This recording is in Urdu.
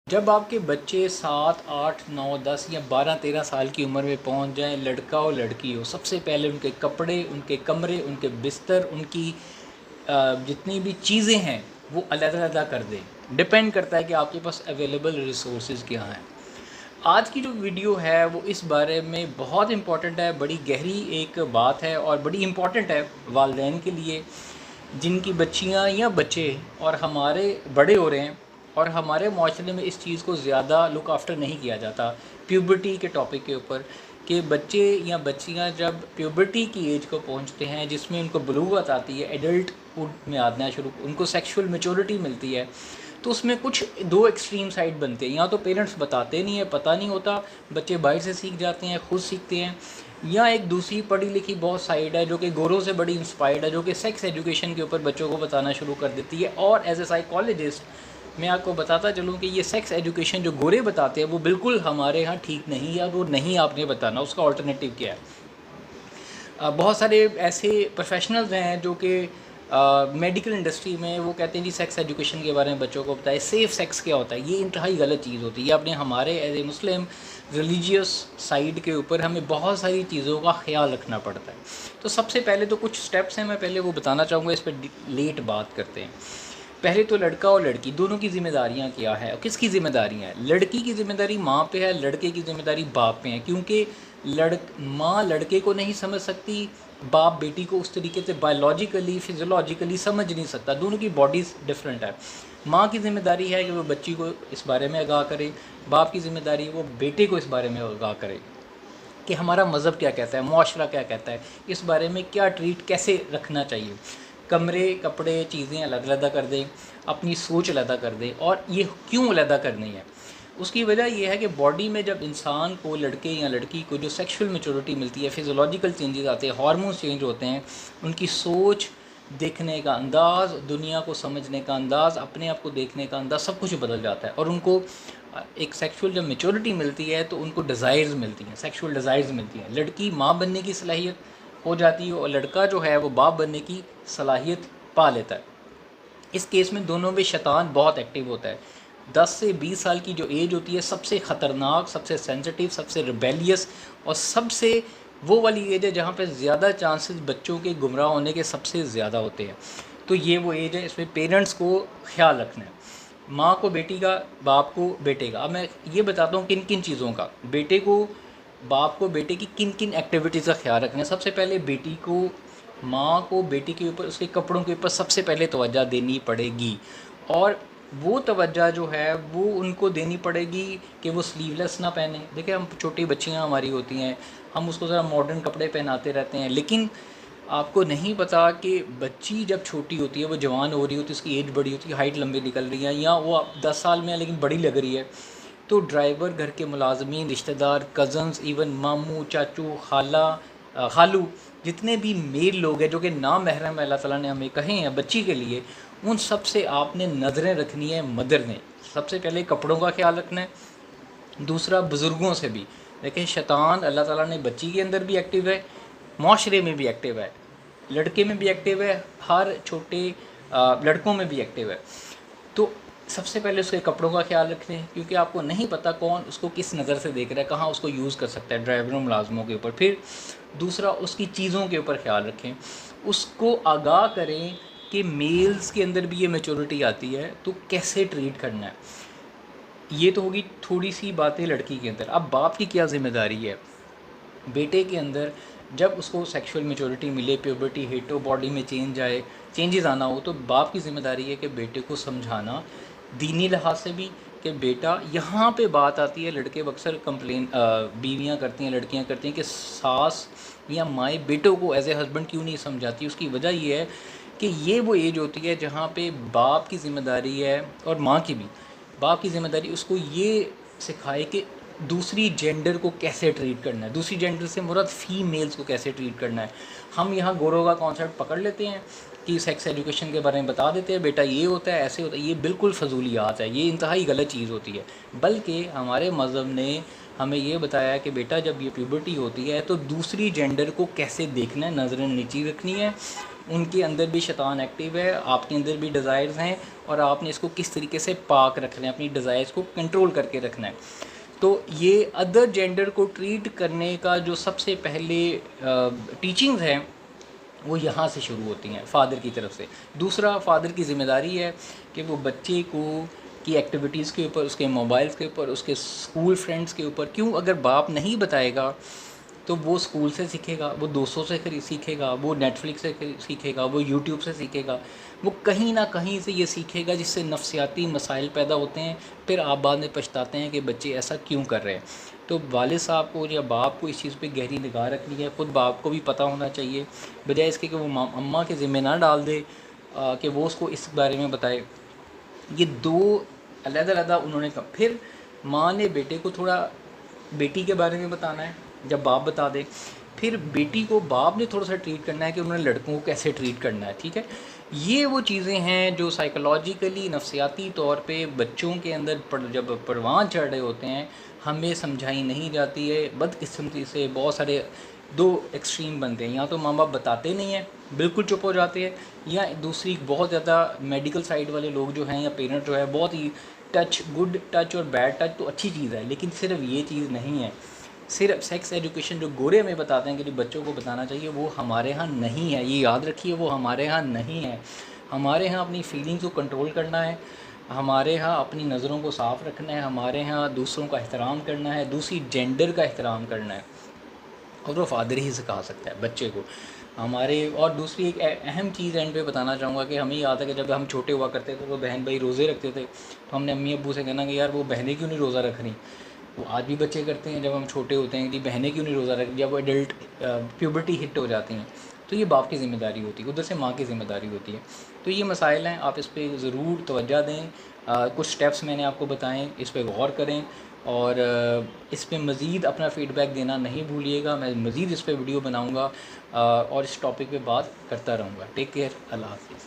جب آپ کے بچے 7 8 9 10 یا 12 13 سال کی عمر میں پہنچ جائیں، لڑکا ہو لڑکی ہو، سب سے پہلے ان کے کپڑے، ان کے کمرے، ان کے بستر، ان کی جتنی بھی چیزیں ہیں وہ علیحدہ علیحدہ کر دیں۔ ڈپینڈ کرتا ہے کہ آپ کے پاس اویلیبل ریسورسز کیا ہیں۔ آج کی جو ویڈیو ہے وہ اس بارے میں بہت امپورٹنٹ ہے، بڑی گہری ایک بات ہے اور بڑی امپورٹنٹ ہے والدین کے لیے جن کی بچیاں یا بچے اور ہمارے بڑے ہو رہے ہیں، اور ہمارے معاشرے میں اس چیز کو زیادہ لک آفٹر نہیں کیا جاتا پیوبرٹی کے ٹاپک کے اوپر، کہ بچے یا بچیاں جب پیوبرٹی کی ایج کو پہنچتے ہیں جس میں ان کو بلوغت آتی ہے، ایڈلٹ ہوڈ میں آنا شروع، ان کو سیکشول میچورٹی ملتی ہے، تو اس میں کچھ دو ایکسٹریم سائڈ بنتے ہیں۔ یا تو پیرنٹس بتاتے نہیں ہیں، پتہ نہیں ہوتا، بچے باہر سے سیکھ جاتے ہیں، خود سیکھتے ہیں، یا ایک دوسری پڑھی لکھی بہت سائڈ ہے جو کہ گوروں سے بڑی انسپائرڈ ہے، جو کہ سیکس ایجوکیشن کے اوپر بچوں کو بتانا شروع کر دیتی ہے۔ اور ایز اے سائیکالوجسٹ میں آپ کو بتاتا چلوں کہ یہ سیکس ایجوکیشن جو گورے بتاتے ہیں وہ بالکل ہمارے ہاں ٹھیک نہیں ہے، اور وہ نہیں آپ نے بتانا، اس کا آلٹرنیٹیو کیا ہے۔ بہت سارے ایسے پروفیشنلز ہیں جو کہ میڈیکل انڈسٹری میں وہ کہتے ہیں جی سیکس ایجوکیشن کے بارے میں بچوں کو بتائے، سیف سیکس کیا ہوتا ہے۔ یہ انتہائی غلط چیز ہوتی ہے۔ یہ اپنے ہمارے as a Muslim religious side کے اوپر ہمیں بہت ساری چیزوں کا خیال رکھنا پڑتا ہے۔ تو سب سے پہلے تو کچھ سٹیپس ہیں، میں پہلے وہ بتانا چاہوں گا، اس پہ لیٹ بات کرتے ہیں۔ پہلے تو لڑکا اور لڑکی دونوں کی ذمہ داریاں کیا ہے، کس کی ذمہ داریاں ہیں؟ لڑکی کی ذمہ داری ماں پہ ہے، لڑکے کی ذمہ داری باپ پہ ہے، کیونکہ ماں لڑکے کو نہیں سمجھ سکتی، باپ بیٹی کو اس طریقے سے بایولوجیکلی فزیولوجیکلی سمجھ نہیں سکتا، دونوں کی باڈیز ڈفرینٹ ہے۔ ماں کی ذمہ داری ہے کہ وہ بچی کو اس بارے میں آگاہ کرے، باپ کی ذمہ داری ہے وہ بیٹے کو اس بارے میں آگاہ کرے کہ ہمارا مذہب کیا کہتا ہے، معاشرہ کیا کہتا ہے، اس بارے میں کیا ٹریٹ کیسے رکھنا چاہیے۔ کمرے، کپڑے، چیزیں علیحدہ علیحدہ کر دیں، اپنی سوچ علیحدہ کر دیں۔ اور یہ کیوں علیحدہ کرنی ہے؟ اس کی وجہ یہ ہے کہ باڈی میں جب انسان کو، لڑکے یا لڑکی کو جو سیکشول میچورٹی ملتی ہے، فزیولوجیکل چینجز آتے ہیں، ہارمونز چینج ہوتے ہیں، ان کی سوچ، دیکھنے کا انداز، دنیا کو سمجھنے کا انداز، اپنے آپ کو دیکھنے کا انداز، سب کچھ بدل جاتا ہے۔ اور ان کو ایک سیکشول جب میچورٹی ملتی ہے تو ان کو ڈیزائرز ملتی ہیں، سیکشول ڈیزائرز ملتی ہیں۔ لڑکی ماں بننے کی صلاحیت ہو جاتی ہے اور لڑکا جو ہے وہ باپ بننے کی صلاحیت پا لیتا ہے۔ اس کیس میں دونوں میں شیطان بہت ایکٹیو ہوتا ہے۔ 10 سے 20 سال کی جو ایج ہوتی ہے سب سے خطرناک، سب سے سینسٹیو، سب سے ریبیلیس، اور سب سے وہ والی ایج ہے جہاں پہ زیادہ چانسز بچوں کے گمراہ ہونے کے سب سے زیادہ ہوتے ہیں۔ تو یہ وہ ایج ہے، اس میں پیرنٹس کو خیال رکھنا ہے، ماں کو بیٹی کا، باپ کو بیٹے کا۔ اب میں یہ بتاتا ہوں کن کن چیزوں کا، بیٹے کو، باپ کو بیٹے کی کن کن ایکٹیویٹیز کا خیال رکھنا ہے۔ سب سے پہلے بیٹی کو، ماں کو بیٹی کے اوپر، اس کے کپڑوں کے اوپر سب سے پہلے توجہ دینی پڑے گی، اور وہ توجہ جو ہے وہ ان کو دینی پڑے گی کہ وہ سلیو لیس نہ پہنیں۔ دیکھیں ہم چھوٹی بچیاں ہماری ہوتی ہیں، ہم اس کو ذرا ماڈرن کپڑے پہناتے رہتے ہیں، لیکن آپ کو نہیں پتہ کہ بچی جب چھوٹی ہوتی ہے، وہ جوان ہو رہی ہوتی ہے، اس کی ایج بڑی ہوتی ہے، ہائٹ لمبی نکل رہی ہے، یا وہ 10 سال میں ہے لیکن بڑی لگ رہی ہے، تو ڈرائیور، گھر کے ملازمین، رشتہ دار، کزنز، ایون ماموں، چاچو، خالو، جتنے بھی میل لوگ ہیں جو کہ نامحرم اللہ تعالیٰ نے ہمیں کہے ہیں بچی کے لیے، ان سب سے آپ نے نظریں رکھنی ہے۔ مدر نے سب سے پہلے کپڑوں کا خیال رکھنا ہے، دوسرا بزرگوں سے بھی۔ لیکن شیطان اللہ تعالیٰ نے بچی کے اندر بھی ایکٹیو ہے، معاشرے میں بھی ایکٹیو ہے، لڑکے میں بھی ایکٹیو ہے، ہر چھوٹے لڑکوں میں بھی ایکٹیو ہے۔ تو سب سے پہلے اس کے کپڑوں کا خیال رکھیں، کیونکہ آپ کو نہیں پتہ کون اس کو کس نظر سے دیکھ رہا ہے، کہاں اس کو یوز کر سکتا ہے، ڈرائیوروں، ملازموں کے اوپر۔ پھر دوسرا، اس کی چیزوں کے اوپر خیال رکھیں، اس کو آگاہ کریں کہ میلز کے اندر بھی یہ میچورٹی آتی ہے تو کیسے ٹریٹ کرنا ہے۔ یہ تو ہوگی تھوڑی سی باتیں لڑکی کے اندر۔ اب باپ کی کیا ذمہ داری ہے؟ بیٹے کے اندر جب اس کو سیکشول میچورٹی ملے، پیوبرٹی ہٹ ہو، باڈی میں چینجز آنا ہو، تو باپ کی ذمہ داری ہے کہ بیٹے کو سمجھانا دینی لحاظ سے بھی کہ بیٹا، یہاں پہ بات آتی ہے، لڑکے اکثر کمپلین بیویاں کرتی ہیں، لڑکیاں کرتی ہیں کہ ساس یا مائیں بیٹوں کو ایز اے ہسبینڈ کیوں نہیں سمجھاتی۔ اس کی وجہ یہ ہے کہ یہ وہ ایج ہوتی ہے جہاں پہ باپ کی ذمہ داری ہے، اور ماں کی بھی، باپ کی ذمہ داری اس کو یہ سکھائے کہ دوسری جینڈر کو کیسے ٹریٹ کرنا ہے، دوسری جینڈر سے مراد فیمیلز کو کیسے ٹریٹ کرنا ہے۔ ہم یہاں گوروں کا کانسیپٹ پکڑ لیتے ہیں کہ سیکس ایجوکیشن کے بارے میں بتا دیتے ہیں، بیٹا یہ ہوتا ہے، ایسے ہوتا ہے۔ یہ بالکل فضولیات ہے، یہ انتہائی غلط چیز ہوتی ہے۔ بلکہ ہمارے مذہب نے ہمیں یہ بتایا ہے کہ بیٹا جب یہ پیوبرٹی ہوتی ہے تو دوسری جینڈر کو کیسے دیکھنا ہے، نظریں نیچی رکھنی ہے، ان کے اندر بھی شیطان ایکٹیو ہے، آپ کے اندر بھی ڈیزائرز ہیں، اور آپ نے اس کو کس طریقے سے پاک رکھنا ہے، اپنی ڈیزائرز کو کنٹرول کر کے رکھنا ہے۔ تو یہ ادر جینڈر کو ٹریٹ کرنے کا جو سب سے پہلے ٹیچنگز ہیں وہ یہاں سے شروع ہوتی ہیں، فادر کی طرف سے۔ دوسرا، فادر کی ذمہ داری ہے کہ وہ بچے کو کی ایکٹیویٹیز کے اوپر، اس کے موبائلز کے اوپر، اس کے اسکول فرینڈز کے اوپر، کیوں اگر باپ نہیں بتائے گا تو وہ اسکول سے سیکھے گا، وہ دوستوں سے سیکھے گا، وہ نیٹ فلکس سے سیکھے گا، وہ یوٹیوب سے سیکھے گا، وہ کہیں نہ کہیں سے یہ سیکھے گا، جس سے نفسیاتی مسائل پیدا ہوتے ہیں، پھر آپ بعد میں پچھتاتے ہیں کہ بچے ایسا کیوں کر رہے ہیں۔ تو والد صاحب کو یا باپ کو اس چیز پہ گہری نگاہ رکھنی ہے، خود باپ کو بھی پتہ ہونا چاہیے، بجائے اس کے کہ وہ اماں کے ذمہ نہ ڈال دے کہ وہ اس کو اس بارے میں بتائے۔ یہ دو علیحدہ علیحدہ انہوں نے پھر ماں نے بیٹے کو تھوڑا بیٹی کے بارے میں بتانا ہے جب باپ بتا دے، پھر بیٹی کو باپ نے تھوڑا سا ٹریٹ کرنا ہے کہ انہوں نے لڑکوں کو کیسے ٹریٹ کرنا ہے، ٹھیک ہے۔ یہ وہ چیزیں ہیں جو سائیکولوجیکلی، نفسیاتی طور پہ بچوں کے اندر جب پروان چڑھ رہے ہوتے ہیں ہمیں سمجھائی نہیں جاتی ہے۔ بدقسمتی سے بہت سارے دو ایکسٹریم بنتے ہیں، یا تو ماں باپ بتاتے نہیں ہیں، بالکل چپ ہو جاتے ہیں، یا دوسری بہت زیادہ میڈیکل سائڈ والے لوگ جو ہیں یا پیرنٹ جو ہے بہت ہی گڈ ٹچ اور بیڈ ٹچ تو اچھی چیز ہے، لیکن صرف یہ چیز نہیں ہے۔ صرف سیکس ایجوکیشن جو گورے ہمیں بتاتے ہیں کہ بچوں کو بتانا چاہیے، وہ ہمارے ہاں نہیں ہے، یہ یاد رکھیے، وہ ہمارے ہاں نہیں ہے۔ ہمارے ہاں اپنی فیلنگز کو کنٹرول کرنا ہے، ہمارے ہاں اپنی نظروں کو صاف رکھنا ہے، ہمارے ہاں دوسروں کا احترام کرنا ہے، دوسری جینڈر کا احترام کرنا ہے، اور وہ فادر ہی سکھا سکتا ہے بچے کو ہمارے۔ اور دوسری ایک اہم چیز اینڈ پہ بتانا چاہوں گا کہ ہمیں یاد ہے کہ جب ہم چھوٹے ہوا کرتے تھے تو بہن بھائی روزے رکھتے تھے، تو ہم نے امی ابو سے کہنا کہ یار وہ بہنیں کیوں نہیں روزہ رکھ رہی۔ وہ آج بھی بچے کرتے ہیں، جب ہم چھوٹے ہوتے ہیں کہ بہنیں کیوں نہیں روزہ رکھ، جب وہ ایڈلٹ پیوبرٹی ہٹ ہو جاتی ہیں تو یہ باپ کی ذمہ داری ہوتی ہے، ادھر سے ماں کی ذمہ داری ہوتی ہے۔ تو یہ مسائل ہیں، آپ اس پہ ضرور توجہ دیں۔ کچھ سٹیپس میں نے آپ کو بتائیں، اس پہ غور کریں، اور اس پہ مزید اپنا فیڈ بیک دینا نہیں بھولیے گا۔ میں مزید اس پہ ویڈیو بناؤں گا اور اس ٹاپک پہ بات کرتا رہوں گا۔ ٹیک کیئر، اللہ حافظ۔